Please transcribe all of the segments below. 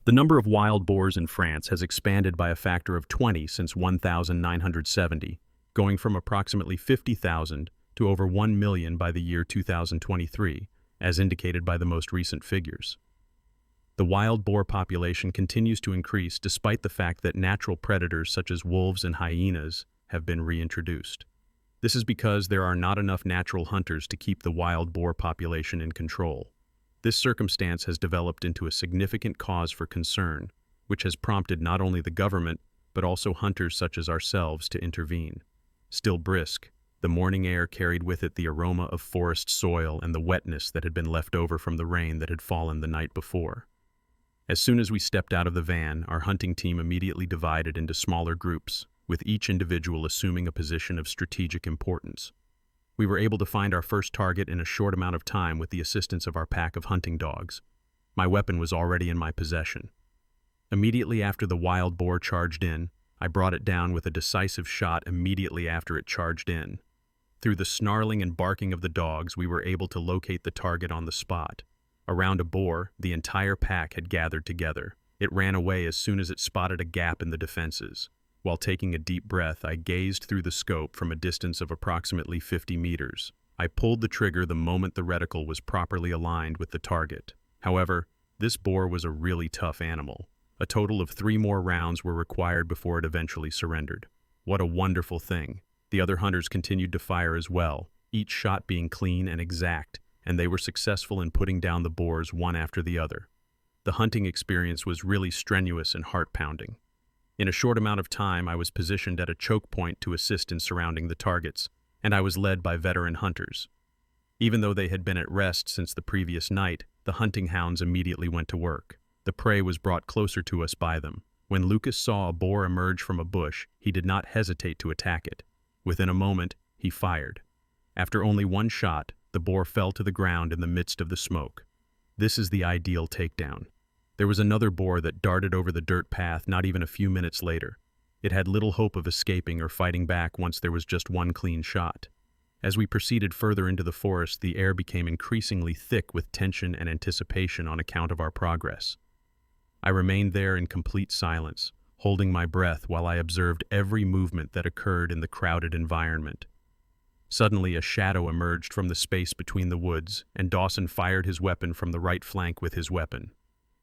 The number of wild boars in France has expanded by a factor of 20 since 1970, going from approximately 50,000 to over 1 million by the year 2023, as indicated by the most recent figures. The wild boar population continues to increase despite the fact that natural predators such as wolves and hyenas have been reintroduced. This is because there are not enough natural hunters to keep the wild boar population in control. This circumstance has developed into a significant cause for concern, which has prompted not only the government, but also hunters such as ourselves to intervene. Still brisk, the morning air carried with it the aroma of forest soil and the wetness that had been left over from the rain that had fallen the night before. As soon as we stepped out of the van, our hunting team immediately divided into smaller groups, with each individual assuming a position of strategic importance. We were able to find our first target in a short amount of time with the assistance of our pack of hunting dogs. My weapon was already in my possession. Immediately after the wild boar charged in, I brought it down with a decisive shot immediately after it charged in. Through the snarling and barking of the dogs, we were able to locate the target on the spot. Around a boar, the entire pack had gathered together. It ran away as soon as it spotted a gap in the defenses. While taking a deep breath, I gazed through the scope from a distance of approximately 50 meters. I pulled the trigger the moment the reticle was properly aligned with the target. However, this boar was a really tough animal. A total of 3 more rounds were required before it eventually surrendered. What a wonderful thing. The other hunters continued to fire as well, each shot being clean and exact, and they were successful in putting down the boars one after the other. The hunting experience was really strenuous and heart-pounding. In a short amount of time, I was positioned at a choke point to assist in surrounding the targets, and I was led by veteran hunters. Even though they had been at rest since the previous night, the hunting hounds immediately went to work. The prey was brought closer to us by them. When Lucas saw a boar emerge from a bush, he did not hesitate to attack it. Within a moment, he fired. After only one shot, the boar fell to the ground in the midst of the smoke. This is the ideal takedown. There was another boar that darted over the dirt path not even a few minutes later. It had little hope of escaping or fighting back once there was just one clean shot. As we proceeded further into the forest, the air became increasingly thick with tension and anticipation on account of our progress. I remained there in complete silence, holding my breath while I observed every movement that occurred in the crowded environment. Suddenly, a shadow emerged from the space between the woods, and Dawson fired his weapon from the right flank with his weapon.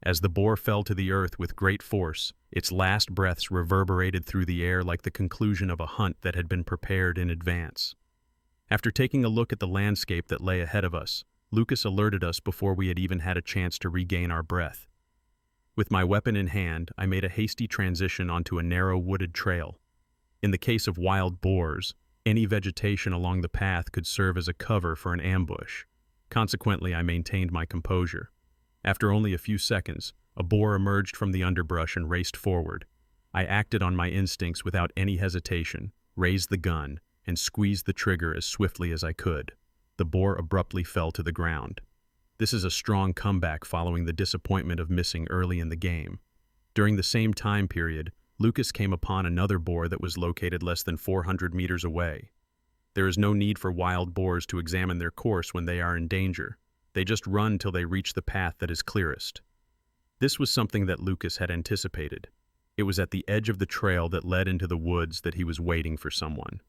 As the boar fell to the earth with great force, its last breaths reverberated through the air like the conclusion of a hunt that had been prepared in advance. After taking a look at the landscape that lay ahead of us, Lucas alerted us before we had even had a chance to regain our breath. With my weapon in hand, I made a hasty transition onto a narrow wooded trail. In the case of wild boars, any vegetation along the path could serve as a cover for an ambush. Consequently, I maintained my composure. After only a few seconds, a boar emerged from the underbrush and raced forward. I acted on my instincts without any hesitation, raised the gun, and squeezed the trigger as swiftly as I could. The boar abruptly fell to the ground. This is a strong comeback following the disappointment of missing early in the game. During the same time period, Lucas came upon another boar that was located less than 400 meters away. There is no need for wild boars to examine their course when they are in danger. They just run till they reach the path that is clearest. This was something that Lucas had anticipated. It was at the edge of the trail that led into the woods that he was waiting for someone.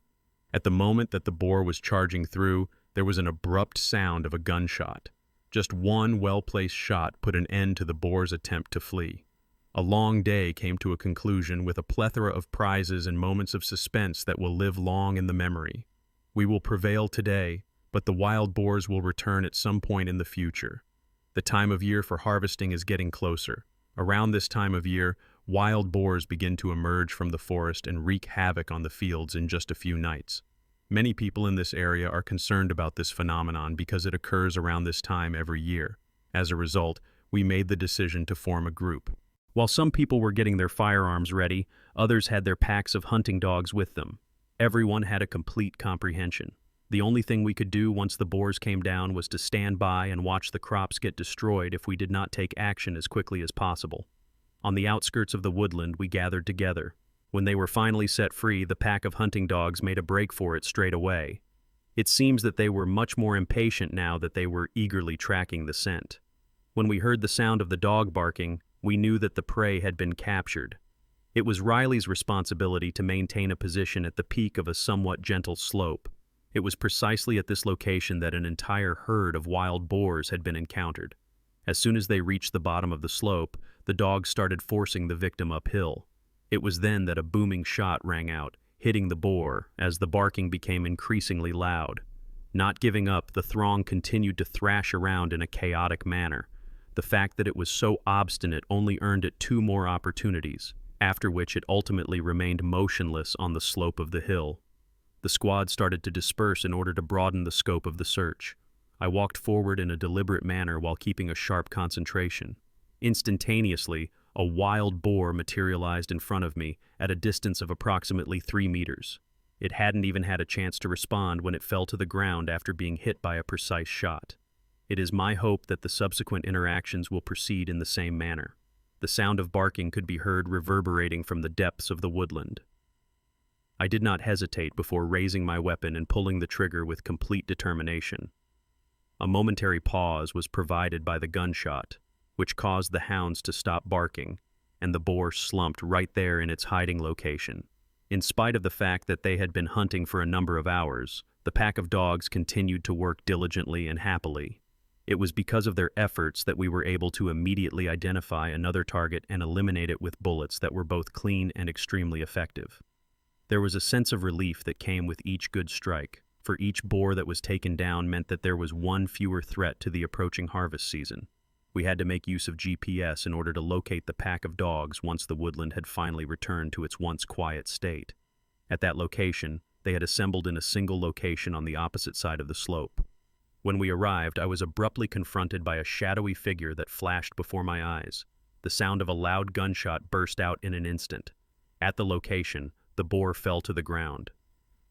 At the moment that the boar was charging through, there was an abrupt sound of a gunshot. Just one well-placed shot put an end to the boar's attempt to flee. A long day came to a conclusion with a plethora of prizes and moments of suspense that will live long in the memory. We will prevail today, but the wild boars will return at some point in the future. The time of year for harvesting is getting closer. Around this time of year, wild boars begin to emerge from the forest and wreak havoc on the fields in just a few nights. Many people in this area are concerned about this phenomenon because it occurs around this time every year. As a result, we made the decision to form a group. While some people were getting their firearms ready, others had their packs of hunting dogs with them. Everyone had a complete comprehension. The only thing we could do once the boars came down was to stand by and watch the crops get destroyed if we did not take action as quickly as possible. On the outskirts of the woodland, we gathered together. When they were finally set free, the pack of hunting dogs made a break for it straight away. It seems that they were much more impatient now that they were eagerly tracking the scent. When we heard the sound of the dog barking, we knew that the prey had been captured. It was Riley's responsibility to maintain a position at the peak of a somewhat gentle slope. It was precisely at this location that an entire herd of wild boars had been encountered. As soon as they reached the bottom of the slope, the dogs started forcing the victim uphill. It was then that a booming shot rang out, hitting the boar as the barking became increasingly loud. Not giving up, the throng continued to thrash around in a chaotic manner. The fact that it was so obstinate only earned it 2 more opportunities, after which it ultimately remained motionless on the slope of the hill. The squad started to disperse in order to broaden the scope of the search. I walked forward in a deliberate manner while keeping a sharp concentration. Instantaneously, a wild boar materialized in front of me at a distance of approximately 3 meters. It hadn't even had a chance to respond when it fell to the ground after being hit by a precise shot. It is my hope that the subsequent interactions will proceed in the same manner. The sound of barking could be heard reverberating from the depths of the woodland. I did not hesitate before raising my weapon and pulling the trigger with complete determination. A momentary pause was provided by the gunshot, which caused the hounds to stop barking, and the boar slumped right there in its hiding location. In spite of the fact that they had been hunting for a number of hours, the pack of dogs continued to work diligently and happily. It was because of their efforts that we were able to immediately identify another target and eliminate it with bullets that were both clean and extremely effective. There was a sense of relief that came with each good strike, for each boar that was taken down meant that there was 1 fewer threat to the approaching harvest season. We had to make use of GPS in order to locate the pack of dogs once the woodland had finally returned to its once quiet state. At that location, they had assembled in a single location on the opposite side of the slope. When we arrived, I was abruptly confronted by a shadowy figure that flashed before my eyes. The sound of a loud gunshot burst out in an instant. At the location, the boar fell to the ground.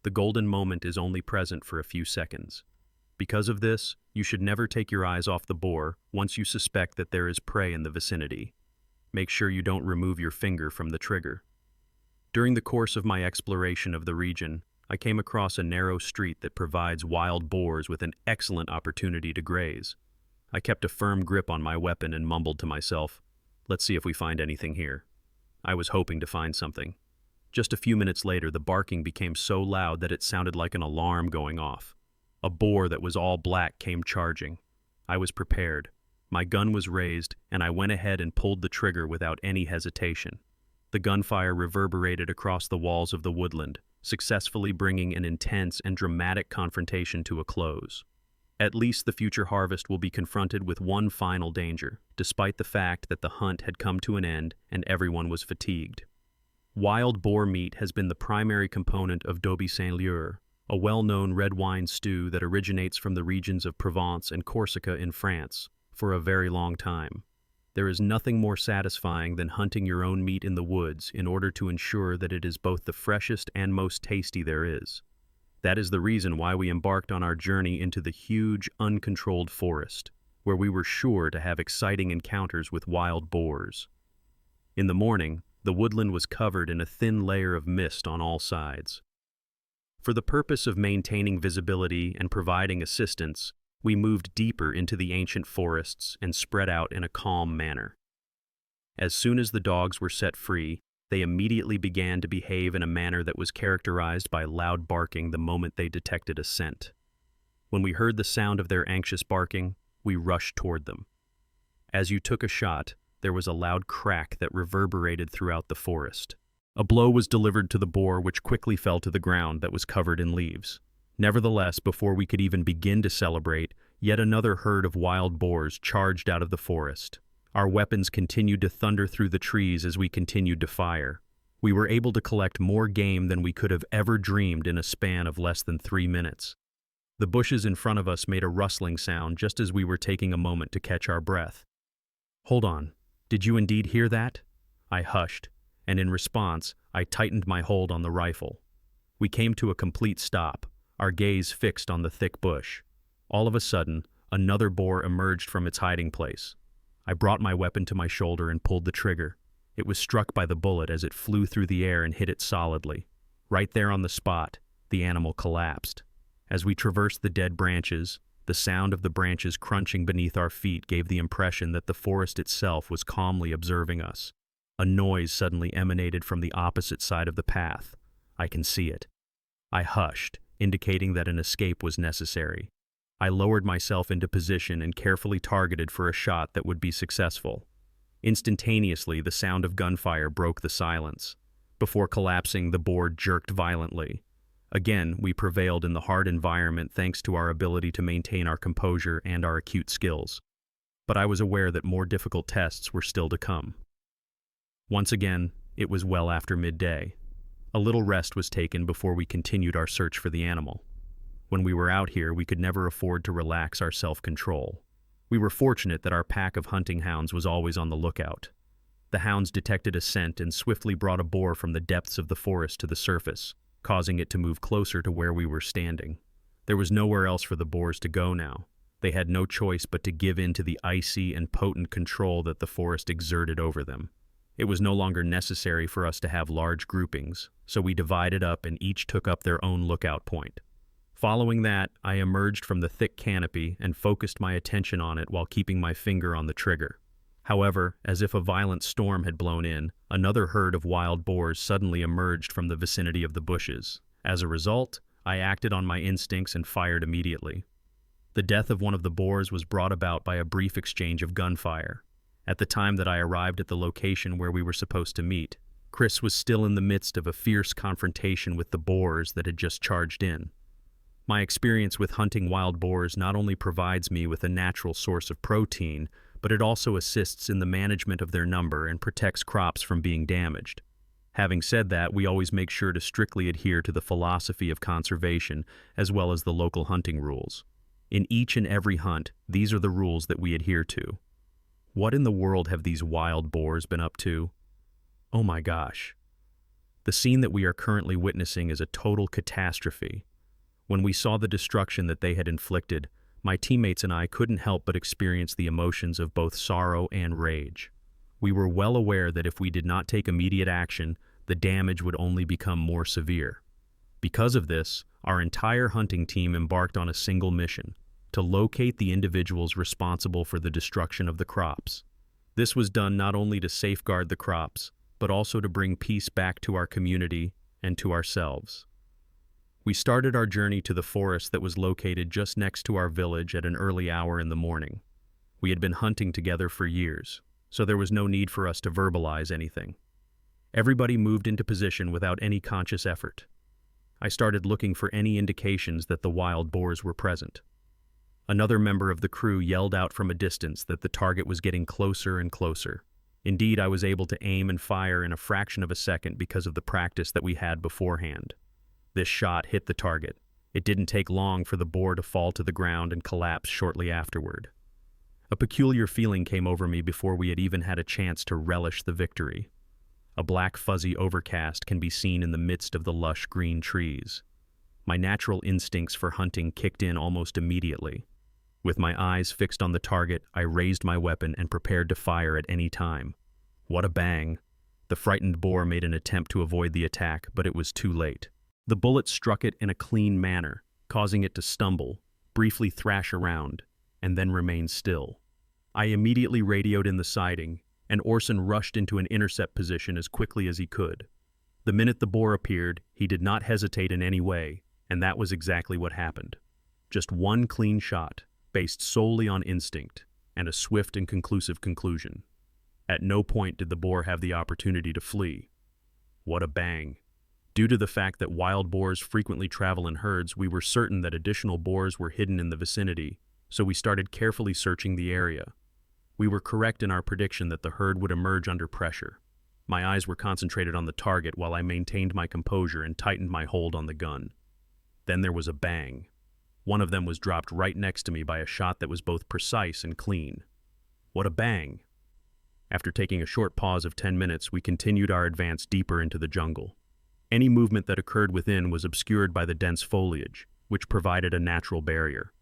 The golden moment is only present for a few seconds. Because of this, you should never take your eyes off the boar once you suspect that there is prey in the vicinity. Make sure you don't remove your finger from the trigger. During the course of my exploration of the region, I came across a narrow street that provides wild boars with an excellent opportunity to graze. I kept a firm grip on my weapon and mumbled to myself, "Let's see if we find anything here." I was hoping to find something. Just a few minutes later, the barking became so loud that it sounded like an alarm going off. A boar that was all black came charging. I was prepared. My gun was raised, and I went ahead and pulled the trigger without any hesitation. The gunfire reverberated across the walls of the woodland, successfully bringing an intense and dramatic confrontation to a close. At least the future harvest will be confronted with one final danger, despite the fact that the hunt had come to an end and everyone was fatigued. Wild boar meat has been the primary component of Daube Saint-Lure, a well-known red wine stew that originates from the regions of Provence and Corsica in France, for a very long time. There is nothing more satisfying than hunting your own meat in the woods in order to ensure that it is both the freshest and most tasty there is. That is the reason why we embarked on our journey into the huge, uncontrolled forest, where we were sure to have exciting encounters with wild boars. In the morning, the woodland was covered in a thin layer of mist on all sides. For the purpose of maintaining visibility and providing assistance, we moved deeper into the ancient forests and spread out in a calm manner. As soon as the dogs were set free, they immediately began to behave in a manner that was characterized by loud barking the moment they detected a scent. When we heard the sound of their anxious barking, we rushed toward them. As you took a shot, there was a loud crack that reverberated throughout the forest. A blow was delivered to the boar, which quickly fell to the ground that was covered in leaves. Nevertheless, before we could even begin to celebrate, yet another herd of wild boars charged out of the forest. Our weapons continued to thunder through the trees as we continued to fire. We were able to collect more game than we could have ever dreamed in a span of less than 3 minutes. The bushes in front of us made a rustling sound just as we were taking a moment to catch our breath. "Hold on, did you indeed hear that?" I hushed, and in response, I tightened my hold on the rifle. We came to a complete stop, our gaze fixed on the thick bush. All of a sudden, another boar emerged from its hiding place. I brought my weapon to my shoulder and pulled the trigger. It was struck by the bullet as it flew through the air and hit it solidly. Right there on the spot, the animal collapsed. As we traversed the dead branches, The sound of the branches crunching beneath our feet gave the impression that the forest itself was calmly observing us. A noise suddenly emanated from the opposite side of the path. I can see it. I hushed, indicating that an escape was necessary. I lowered myself into position and carefully targeted for a shot that would be successful. Instantaneously, the sound of gunfire broke the silence. Before collapsing, the boar jerked violently. Again, we prevailed in the hard environment thanks to our ability to maintain our composure and our acute skills. But I was aware that more difficult tests were still to come. Once again, it was well after midday. A little rest was taken before we continued our search for the animal. When we were out here, we could never afford to relax our self-control. We were fortunate that our pack of hunting hounds was always on the lookout. The hounds detected a scent and swiftly brought a boar from the depths of the forest to the surface, causing it to move closer to where we were standing. There was nowhere else for the boars to go now. They had no choice but to give in to the icy and potent control that the forest exerted over them. It was no longer necessary for us to have large groupings, so we divided up and each took up their own lookout point. Following that, I emerged from the thick canopy and focused my attention on it while keeping my finger on the trigger. However, as if a violent storm had blown in, another herd of wild boars suddenly emerged from the vicinity of the bushes. As a result, I acted on my instincts and fired immediately. The death of one of the boars was brought about by a brief exchange of gunfire. At the time that I arrived at the location where we were supposed to meet, Chris was still in the midst of a fierce confrontation with the boars that had just charged in. My experience with hunting wild boars not only provides me with a natural source of protein, but it also assists in the management of their number and protects crops from being damaged. Having said that, we always make sure to strictly adhere to the philosophy of conservation as well as the local hunting rules. In each and every hunt, these are the rules that we adhere to. What in the world have these wild boars been up to? Oh my gosh. The scene that we are currently witnessing is a total catastrophe. When we saw the destruction that they had inflicted, my teammates and I couldn't help but experience the emotions of both sorrow and rage. We were well aware that if we did not take immediate action, the damage would only become more severe. Because of this, our entire hunting team embarked on a single mission: to locate the individuals responsible for the destruction of the crops. This was done not only to safeguard the crops, but also to bring peace back to our community and to ourselves. We started our journey to the forest that was located just next to our village at an early hour in the morning. We had been hunting together for years, so there was no need for us to verbalize anything. Everybody moved into position without any conscious effort. I started looking for any indications that the wild boars were present. Another member of the crew yelled out from a distance that the target was getting closer and closer. Indeed, I was able to aim and fire in a fraction of a second because of the practice that we had beforehand. This shot hit the target. It didn't take long for the boar to fall to the ground and collapse shortly afterward. A peculiar feeling came over me before we had even had a chance to relish the victory. A black fuzzy overcast can be seen in the midst of the lush green trees. My natural instincts for hunting kicked in almost immediately. With my eyes fixed on the target, I raised my weapon and prepared to fire at any time. What a bang! The frightened boar made an attempt to avoid the attack, but it was too late. The bullet struck it in a clean manner, causing it to stumble, briefly thrash around, and then remain still. I immediately radioed in the siding, and Orson rushed into an intercept position as quickly as he could. The minute the boar appeared, he did not hesitate in any way, and that was exactly what happened. Just one clean shot, based solely on instinct, and a swift and conclusive conclusion. At no point did the boar have the opportunity to flee. What a bang! Due to the fact that wild boars frequently travel in herds, we were certain that additional boars were hidden in the vicinity, so we started carefully searching the area. We were correct in our prediction that the herd would emerge under pressure. My eyes were concentrated on the target while I maintained my composure and tightened my hold on the gun. Then there was a bang. One of them was dropped right next to me by a shot that was both precise and clean. What a bang! After taking a short pause of 10 minutes, we continued our advance deeper into the jungle. Any movement that occurred within was obscured by the dense foliage, which provided a natural barrier.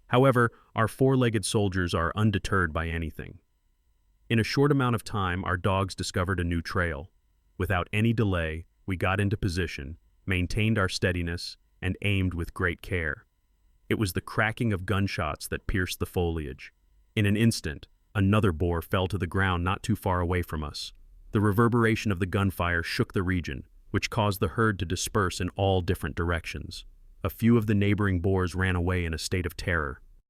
However, our four-legged soldiers are undeterred by anything. In a short amount of time, our dogs discovered a new trail. Without any delay, we got into position, maintained our steadiness, and aimed with great care. It was the cracking of gunshots that pierced the foliage. In an instant, another boar fell to the ground not too far away from us. The reverberation of the gunfire shook the region, which caused the herd to disperse in all different directions. A few of the neighboring boars ran away in a state of terror.